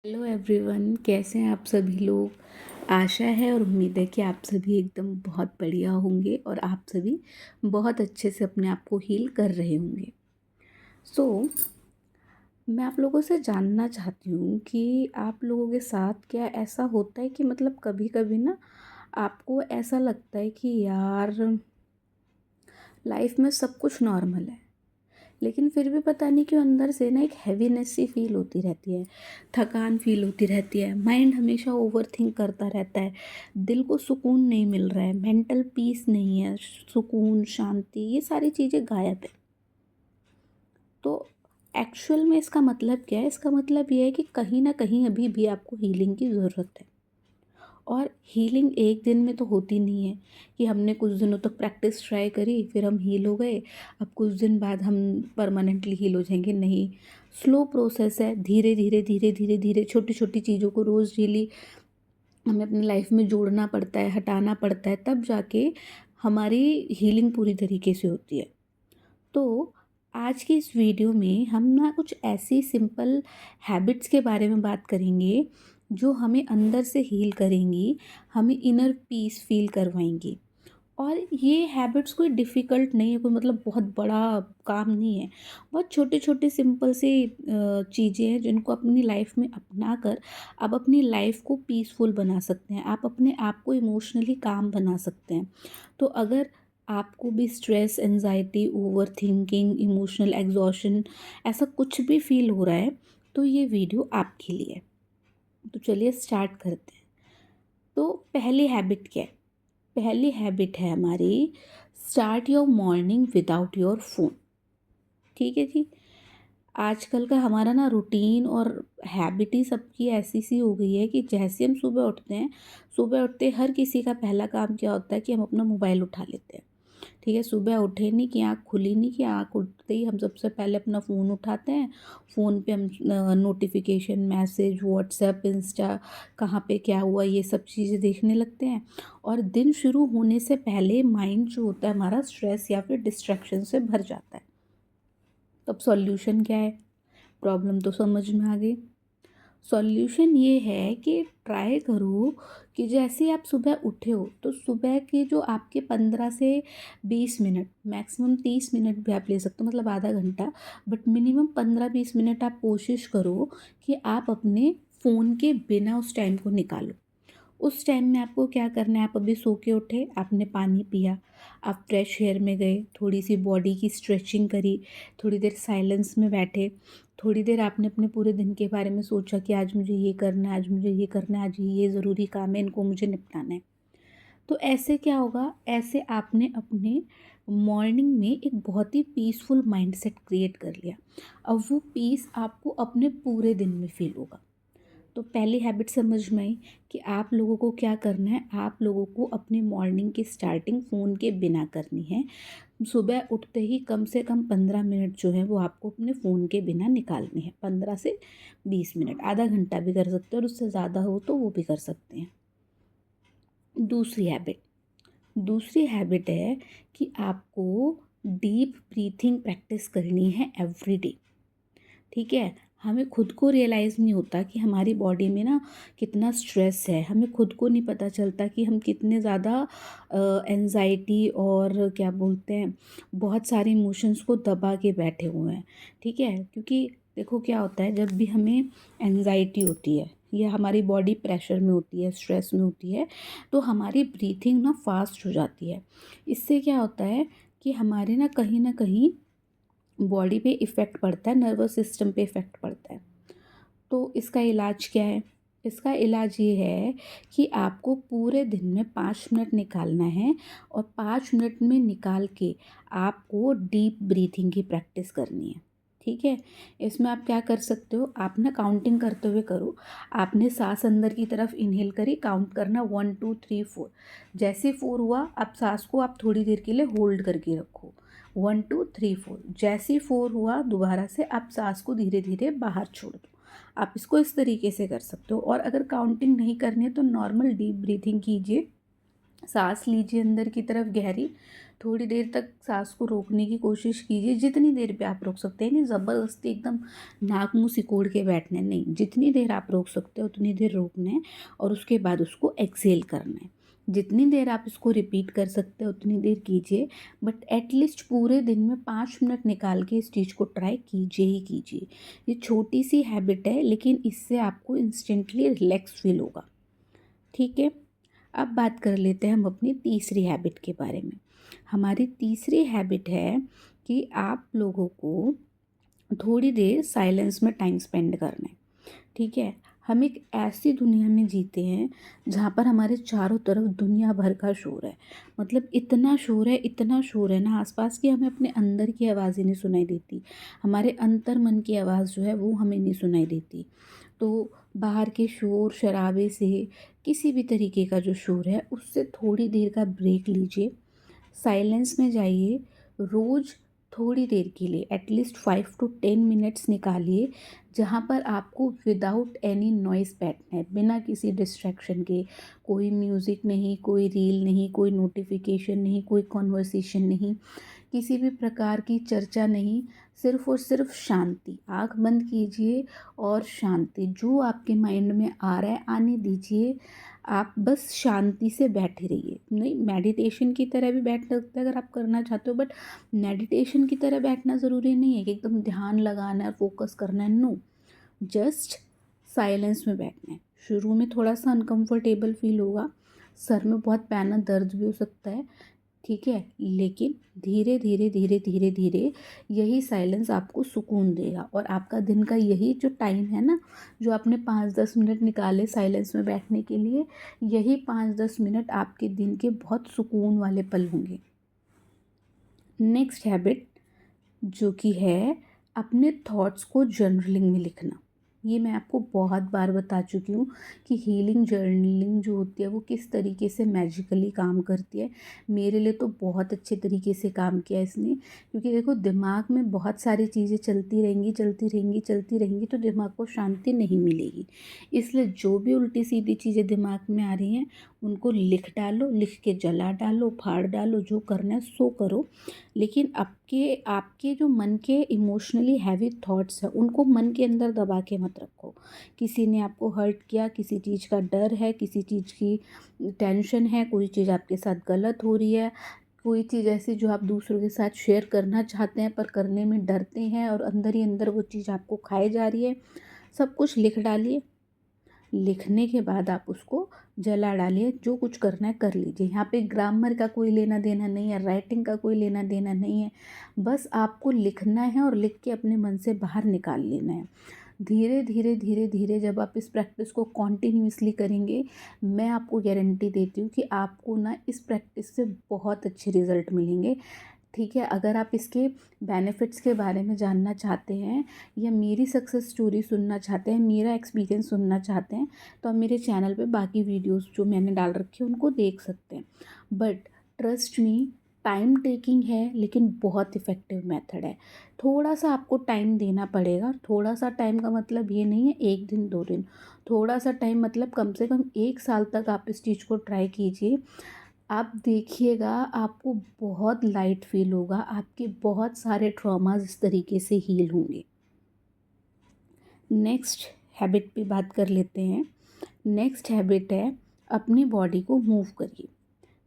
Hello everyone, कैसे हैं आप सभी लोग। आशा है और उम्मीद है कि आप सभी एकदम बहुत बढ़िया होंगे और आप सभी बहुत अच्छे से अपने आप को हील कर रहे होंगे। सो मैं आप लोगों से जानना चाहती हूँ कि आप लोगों के साथ क्या ऐसा होता है कि मतलब कभी कभी ना आपको ऐसा लगता है कि यार लाइफ में सब कुछ नॉर्मल है, लेकिन फिर भी पता नहीं क्यों अंदर से ना एक हैवीनेस सी फील होती रहती है, थकान फील होती रहती है, माइंड हमेशा ओवर थिंक करता रहता है, दिल को सुकून नहीं मिल रहा है, मेंटल पीस नहीं है, सुकून शांति ये सारी चीज़ें गायब है। तो एक्चुअल में इसका मतलब क्या है? इसका मतलब ये है कि कहीं ना कहीं अभी भी आपको हीलिंग की ज़रूरत है। और हीलिंग एक दिन में तो होती नहीं है कि हमने कुछ दिनों तक प्रैक्टिस ट्राई करी फिर हम हील हो गए, अब कुछ दिन बाद हम परमानेंटली हील हो जाएंगे। नहीं, स्लो प्रोसेस है, धीरे धीरे धीरे धीरे धीरे छोटी छोटी चीज़ों को रोज़ डेली हमें अपनी लाइफ में जोड़ना पड़ता है, हटाना पड़ता है, तब जाके हमारी हीलिंग पूरी तरीके से होती है। तो आज की इस वीडियो में हम ना कुछ ऐसी सिंपल हैबिट्स के बारे में बात करेंगे जो हमें अंदर से हील करेंगी, हमें इनर पीस फील करवाएंगी। और ये हैबिट्स कोई डिफ़िकल्ट नहीं है, कोई मतलब बहुत बड़ा काम नहीं है। बहुत छोटे छोटे सिंपल से चीज़ें हैं जिनको अपनी लाइफ में अपना कर आप अपनी लाइफ को पीसफुल बना सकते हैं, आप अपने आप को इमोशनली काम बना सकते हैं। तो अगर आपको भी stress, anxiety, over thinking, emotional exhaustion ऐसा कुछ भी फील हो रहा है तो ये वीडियो आपके लिए है। तो चलिए स्टार्ट करते हैं। तो पहली हैबिट क्या है? पहली हैबिट है हमारी, start your morning without your phone. ठीक है जी। आजकल का हमारा ना रूटीन और हैबिट ही सबकी ऐसी सी हो गई है कि जैसे हम सुबह उठते हैं, सुबह उठते हर किसी का पहला काम क्या होता है कि हम अपना मोबाइल उठा लेते हैं। ठीक है, सुबह उठे नहीं कि आँख खुली नहीं कि आँख उठते ही हम सबसे पहले अपना फ़ोन उठाते हैं। फ़ोन पे हम नोटिफिकेशन, मैसेज, व्हाट्सएप, इंस्टा, कहाँ पे क्या हुआ ये सब चीज़ें देखने लगते हैं। और दिन शुरू होने से पहले माइंड जो होता है हमारा स्ट्रेस या फिर डिस्ट्रैक्शन से भर जाता है। तो अब सॉल्यूशन क्या है? प्रॉब्लम तो समझ में आ गई। सॉल्यूशन ये है कि ट्राई करो कि जैसे आप सुबह उठे हो तो सुबह के जो आपके 15 से 20 मिनट, मैक्सिमम 30 मिनट भी आप ले सकते हो, मतलब आधा घंटा, बट मिनिमम 15-20 मिनट आप कोशिश करो कि आप अपने फ़ोन के बिना उस टाइम को निकालो। उस टाइम में आपको क्या करना है? आप अभी सो के उठे, आपने पानी पिया, आप फ्रेश एयर में गए, थोड़ी सी बॉडी की स्ट्रेचिंग करी, थोड़ी देर साइलेंस में बैठे, थोड़ी देर आपने अपने पूरे दिन के बारे में सोचा कि आज मुझे ये करना है, आज मुझे ये करना है, आज ये ज़रूरी काम है, इनको मुझे निपटाना है। तो ऐसे क्या होगा? ऐसे आपने अपने मॉर्निंग में एक बहुत ही पीसफुल माइंडसेट क्रिएट कर लिया। अब वो पीस आपको अपने पूरे दिन में फील होगा। तो पहली हैबिट समझ में आई कि आप लोगों को क्या करना है। आप लोगों को अपनी मॉर्निंग की स्टार्टिंग फ़ोन के बिना करनी है। सुबह उठते ही कम से कम 15 मिनट जो है वो आपको अपने फ़ोन के बिना निकालनी है। 15 से 20 मिनट, आधा घंटा भी कर सकते हैं और उससे ज़्यादा हो तो वो भी कर सकते हैं। दूसरी हैबिट है कि आपको डीप ब्रीथिंग प्रैक्टिस करनी है एवरी डे। ठीक है, हमें खुद को रियलाइज़ नहीं होता कि हमारी बॉडी में ना कितना स्ट्रेस है, हमें खुद को नहीं पता चलता कि हम कितने ज़्यादा एंजाइटी और क्या बोलते हैं, बहुत सारे इमोशंस को दबा के बैठे हुए हैं। ठीक है, क्योंकि देखो क्या होता है, जब भी हमें एंजाइटी होती है या हमारी बॉडी प्रेशर में होती है, स्ट्रेस में होती है, तो हमारी ब्रीथिंग ना फास्ट हो जाती है। इससे क्या होता है कि हमारे ना कहीं बॉडी पे इफ़ेक्ट पड़ता है, नर्वस सिस्टम पे इफ़ेक्ट पड़ता है। तो इसका इलाज क्या है? इसका इलाज ये है कि आपको पूरे दिन में 5 मिनट निकालना है और 5 मिनट में निकाल के आपको डीप ब्रीथिंग की प्रैक्टिस करनी है। ठीक है? इसमें आप क्या कर सकते हो? आप ना काउंटिंग करते हुए करो। आपने सांस अंदर की तरफ इनहेल करी, काउंट करना 1 2 3 4। जैसे 4 हुआ, अब सांस को आप थोड़ी देर के लिए होल्ड करके रखो। 1 2 3 4, जैसे ही 4 हुआ दोबारा से आप सांस को धीरे धीरे बाहर छोड़ दो। आप इसको इस तरीके से कर सकते हो। और अगर काउंटिंग नहीं करनी है तो नॉर्मल डीप ब्रीथिंग कीजिए, सांस लीजिए अंदर की तरफ गहरी, थोड़ी देर तक सांस को रोकने की कोशिश कीजिए, जितनी देर पे आप रोक सकते हैं। नहीं ज़बरदस्ती एकदम नाक मुंह सिकोड़ के बैठना है, नहीं, जितनी देर आप रोक सकते हो उतनी देर रोकना है और उसके बाद उसको एक्सेल करना है। जितनी देर आप इसको रिपीट कर सकते हो उतनी देर कीजिए, बट एटलीस्ट पूरे दिन में 5 मिनट निकाल के इस चीज़ को ट्राई कीजिए ही कीजिए। ये छोटी सी हैबिट है लेकिन इससे आपको इंस्टेंटली रिलैक्स फील होगा। ठीक है, अब बात कर लेते हैं हम अपनी तीसरी हैबिट के बारे में। हमारी तीसरी हैबिट है कि आप लोगों को थोड़ी देर साइलेंस में टाइम स्पेंड करना है। ठीक है, हम एक ऐसी दुनिया में जीते हैं जहाँ पर हमारे चारों तरफ दुनिया भर का शोर है। मतलब इतना शोर है ना आसपास की, हमें अपने अंदर की आवाज़ ही नहीं सुनाई देती। हमारे अंतर मन की आवाज़ जो है वो हमें नहीं सुनाई देती। तो बाहर के शोर शराबे से, किसी भी तरीके का जो शोर है उससे थोड़ी देर का ब्रेक लीजिए, साइलेंस में जाइए। रोज़ थोड़ी देर के लिए एटलीस्ट 5 to 10 मिनट्स निकालिए जहाँ पर आपको विदाउट एनी नॉइज़ बैठना है, बिना किसी डिस्ट्रैक्शन के। कोई म्यूज़िक नहीं, कोई रील नहीं, कोई नोटिफिकेशन नहीं, कोई कॉन्वर्सेशन नहीं, किसी भी प्रकार की चर्चा नहीं, सिर्फ़ और सिर्फ शांति। आँख बंद कीजिए और शांति, जो आपके माइंड में आ रहा है आने दीजिए। आप बस शांति से बैठे रहिए। नहीं, मेडिटेशन की तरह भी बैठ सकते हैं अगर आप करना चाहते हो, बट मेडिटेशन की तरह बैठना ज़रूरी नहीं है कि एकदम ध्यान लगाना है, फोकस करना है। नो, जस्ट साइलेंस में बैठना है। शुरू में थोड़ा सा अनकंफर्टेबल फील होगा, सर में बहुत पैना दर्द भी हो सकता है, ठीक है, लेकिन धीरे धीरे धीरे धीरे धीरे यही साइलेंस आपको सुकून देगा और आपका दिन का यही जो टाइम है ना, जो आपने 5-10 मिनट निकाले साइलेंस में बैठने के लिए, यही 5-10 मिनट आपके दिन के बहुत सुकून वाले पल होंगे। नेक्स्ट हैबिट जो कि है अपने थॉट्स को जर्नलिंग में लिखना। ये मैं आपको बहुत बार बता चुकी हूँ कि हीलिंग जर्नलिंग जो होती है वो किस तरीके से मैजिकली काम करती है। मेरे लिए तो बहुत अच्छे तरीके से काम किया इसने, क्योंकि देखो दिमाग में बहुत सारी चीज़ें चलती रहेंगी चलती रहेंगी चलती रहेंगी तो दिमाग को शांति नहीं मिलेगी। इसलिए जो भी उल्टी सीधी चीज़ें दिमाग में आ रही हैं उनको लिख डालो, लिख के जला डालो, फाड़ डालो, जो करना है सो करो। लेकिन आपके आपके जो मन के इमोशनली हैवी थॉट्स हैं उनको मन के अंदर दबा के मत रखो। किसी ने आपको हर्ट किया, किसी चीज़ का डर है, किसी चीज़ की टेंशन है, कोई चीज़ आपके साथ गलत हो रही है, कोई चीज़ ऐसी जो आप दूसरों के साथ शेयर करना चाहते हैं पर करने में डरते हैं और अंदर ही अंदर वो चीज़ आपको खाए जा रही है, सब कुछ लिख डालिए। लिखने के बाद आप उसको जला डालिए, जो कुछ करना है कर लीजिए। यहाँ पे ग्रामर का कोई लेना देना नहीं है, राइटिंग का कोई लेना देना नहीं है, बस आपको लिखना है और लिख के अपने मन से बाहर निकाल लेना है। धीरे धीरे धीरे धीरे जब आप इस प्रैक्टिस को कॉन्टिन्यूसली करेंगे, मैं आपको गारंटी देती हूँ कि आपको ना इस प्रैक्टिस से बहुत अच्छे रिज़ल्ट मिलेंगे। ठीक है, अगर आप इसके बेनिफिट्स के बारे में जानना चाहते हैं या मेरी सक्सेस स्टोरी सुनना चाहते हैं, मेरा एक्सपीरियंस सुनना चाहते हैं, तो आप मेरे चैनल पे बाकी वीडियोस जो मैंने डाल रखे हैं उनको देख सकते हैं। But trust me, time taking है लेकिन बहुत इफ़ेक्टिव मेथड है। थोड़ा सा आपको टाइम देना पड़ेगा। थोड़ा सा टाइम का मतलब ये नहीं है 1 दिन 2 दिन, थोड़ा सा टाइम मतलब कम से कम 1 साल तक आप इस चीज़ को ट्राई कीजिए। आप देखिएगा आपको बहुत लाइट फील होगा, आपके बहुत सारे ट्रॉमास इस तरीके से हील होंगे। नेक्स्ट हैबिट पे बात कर लेते हैं। नेक्स्ट हैबिट है अपनी बॉडी को मूव करिए।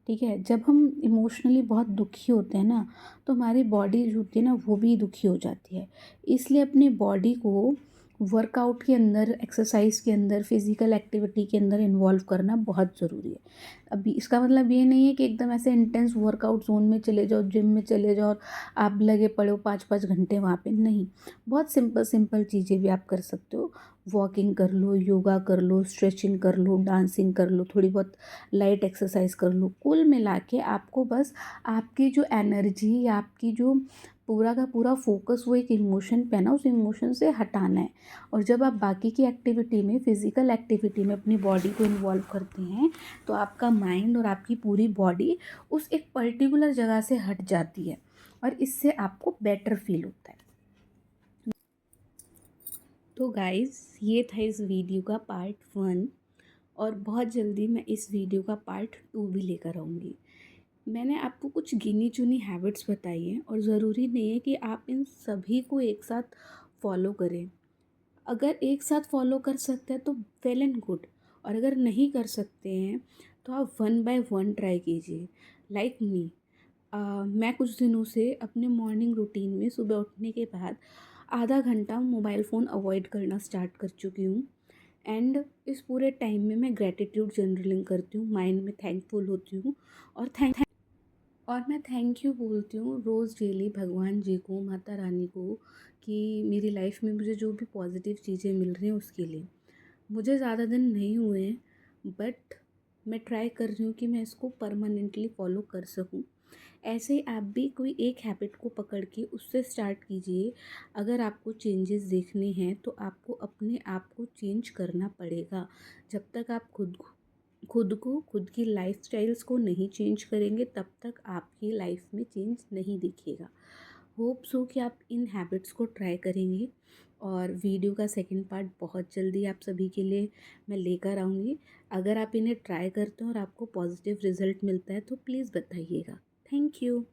ठीक है, जब हम इमोशनली बहुत दुखी होते हैं ना तो हमारी बॉडी जो होती है ना वो भी दुखी हो जाती है। इसलिए अपनी बॉडी को वर्कआउट के अंदर, एक्सरसाइज के अंदर, फिजिकल एक्टिविटी के अंदर इन्वॉल्व करना बहुत ज़रूरी है। अभी इसका मतलब ये नहीं है कि एकदम ऐसे इंटेंस वर्कआउट जोन में चले जाओ, जिम में चले जाओ और आप लगे पड़े हो 5-5 घंटे वहाँ पे, नहीं। बहुत सिंपल सिंपल चीज़ें भी आप कर सकते हो। वॉकिंग कर लो, योगा कर लो, स्ट्रेचिंग कर लो, डांसिंग कर लो, थोड़ी बहुत लाइट एक्सरसाइज कर लो। कुल मिला के आपको बस आपकी जो एनर्जी या आपकी जो पूरा का पूरा फोकस वो एक इमोशन पे है ना, उस इमोशन से हटाना है। और जब आप बाकी की एक्टिविटी में, फिज़िकल एक्टिविटी में अपनी बॉडी को इन्वॉल्व करते हैं तो आपका माइंड और आपकी पूरी बॉडी उस एक पर्टिकुलर जगह से हट जाती है और इससे आपको बेटर फील होता है। तो गाइस, ये था इस वीडियो का पार्ट 1 और बहुत जल्दी मैं इस वीडियो का पार्ट 2 भी लेकर आऊँगी। मैंने आपको कुछ गिनी-चुनी हैबिट्स बताई हैं और ज़रूरी नहीं है कि आप इन सभी को एक साथ फ़ॉलो करें। अगर एक साथ फ़ॉलो कर सकते हैं तो वेल एंड गुड, और अगर नहीं कर सकते हैं तो आप वन बाय वन ट्राई कीजिए। लाइक मी, मैं कुछ दिनों से अपने मॉर्निंग रूटीन में सुबह उठने के बाद आधा घंटा मोबाइल फ़ोन अवॉइड करना स्टार्ट कर चुकी हूँ। एंड इस पूरे टाइम में मैं ग्रैटिट्यूड जर्नलिंग करती हूँ, माइंड में थैंकफुल होती हूँ और मैं थैंक यू बोलती हूँ रोज़ डेली भगवान जी को, माता रानी को, कि मेरी लाइफ में मुझे जो भी पॉजिटिव चीज़ें मिल रही हैं उसके लिए। मुझे ज़्यादा दिन नहीं हुए हैं, बट मैं ट्राई कर रही हूँ कि मैं इसको परमानेंटली फ़ॉलो कर सकूँ। ऐसे ही आप भी कोई एक हैबिट को पकड़ के उससे स्टार्ट कीजिए। अगर आपको चेंजेस देखने हैं तो आपको अपने आप को चेंज करना पड़ेगा। जब तक आप खुद की लाइफ़स्टाइल्स को नहीं चेंज करेंगे तब तक आपकी लाइफ में चेंज नहीं दिखेगा। होप सो कि आप इन हैबिट्स को ट्राई करेंगे, और वीडियो का सेकंड पार्ट बहुत जल्दी आप सभी के लिए मैं लेकर आऊँगी। अगर आप इन्हें ट्राई करते हो और आपको पॉजिटिव रिज़ल्ट मिलता है तो प्लीज़ बताइएगा। Thank you.